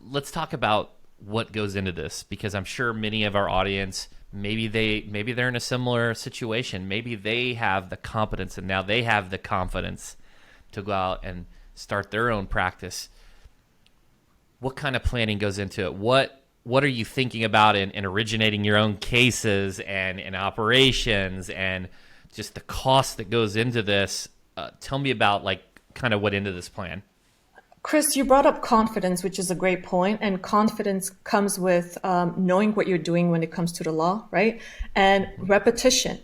let's talk about what goes into this, because I'm sure many of our audience, maybe they're in a similar situation. Maybe they have the competence and now they have the confidence to go out and start their own practice. What kind of planning goes into it? What are you thinking about in originating your own cases and in operations and just the cost that goes into this? Tell me about like kind of what into this plan. Chris, you brought up confidence, which is a great point, and confidence comes with knowing what you're doing when it comes to the law, right? And repetition,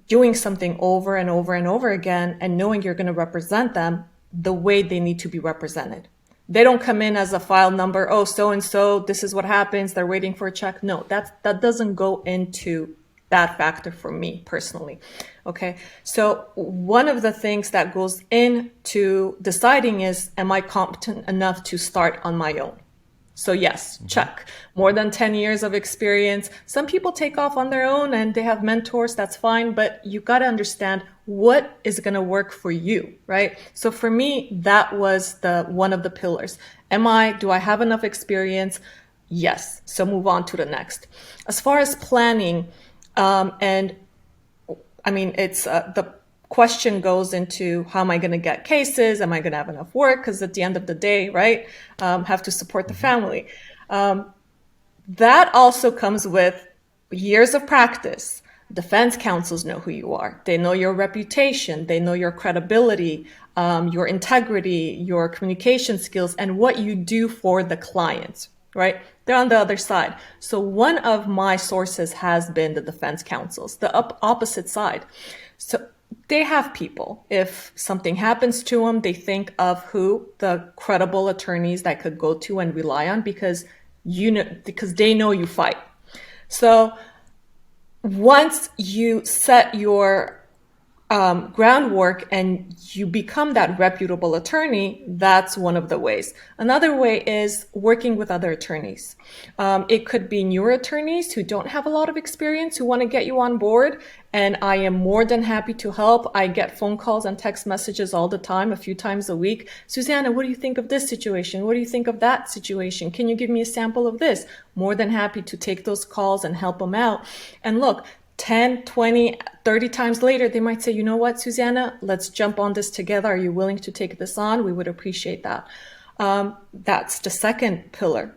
doing something over and over and over again, and knowing you're going to represent them the way they need to be represented. They don't come in as a file number. Oh, so and so, this is what happens. They're waiting for a check. No, that doesn't go into that factor for me personally. Okay. So one of the things that goes into deciding is, am I competent enough to start on my own? So yes, check. More than 10 years of experience. Some people take off on their own and they have mentors. That's fine. But you got to understand what is going to work for you, right? So for me, that was one of the pillars. Do I have enough experience? Yes. So move on to the next. As far as planning, and I mean, it's the question goes into how am I going to get cases? Am I going to have enough work? Because at the end of the day, right, have to support the family. That also comes with years of practice. Defense counsels know who you are. They know your reputation. They know your credibility, your integrity, your communication skills, and what you do for the clients, right? They're on the other side. So one of my sources has been the defense counsels, the opposite side. So they have people. If something happens to them, they think of who the credible attorneys that could go to and rely on because because they know you fight. So once you set your groundwork and you become that reputable attorney, that's one of the ways. Another way is working with other attorneys. It could be newer attorneys who don't have a lot of experience, who want to get you on board. And I am more than happy to help. I get phone calls and text messages all the time, a few times a week. Susanna, what do you think of this situation? What do you think of that situation? Can you give me a sample of this? More than happy to take those calls and help them out. And look, 10, 20, 30 times later, they might say, you know what, Susanna, let's jump on this together. Are you willing to take this on? We would appreciate that. That's the second pillar,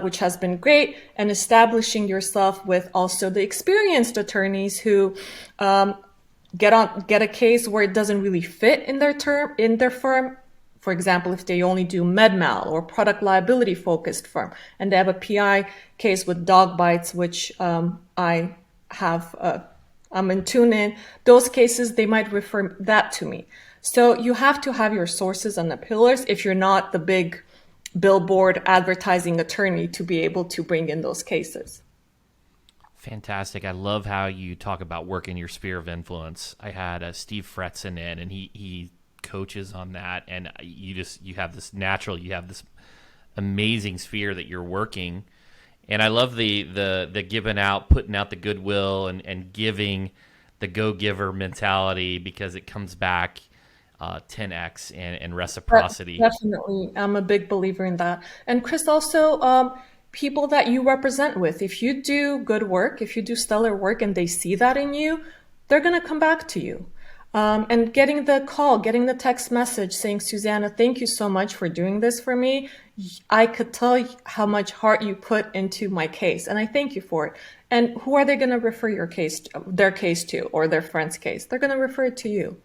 which has been great. And establishing yourself with also the experienced attorneys who get a case where it doesn't really fit in their firm. For example, if they only do med mal or product liability focused firm, and they have a PI case with dog bites, which I'm in tune in, those cases, they might refer that to me. So you have to have your sources and the pillars if you're not the big billboard advertising attorney to be able to bring in those cases. Fantastic. I love how you talk about working your sphere of influence. I had Steve Fretzen in, and he coaches on that, and you have this amazing sphere that you're working. And I love the giving out, putting out the goodwill and giving the go-giver mentality, because it comes back 10x and reciprocity. Definitely. I'm a big believer in that. And Chris, also people that you represent with, if you do good work, if you do stellar work and they see that in you, they're going to come back to you. And getting the call, getting the text message saying, Susanna, thank you so much for doing this for me. I could tell how much heart you put into my case, and I thank you for it. And who are they going to refer their case to, or their friend's case? They're going to refer it to you.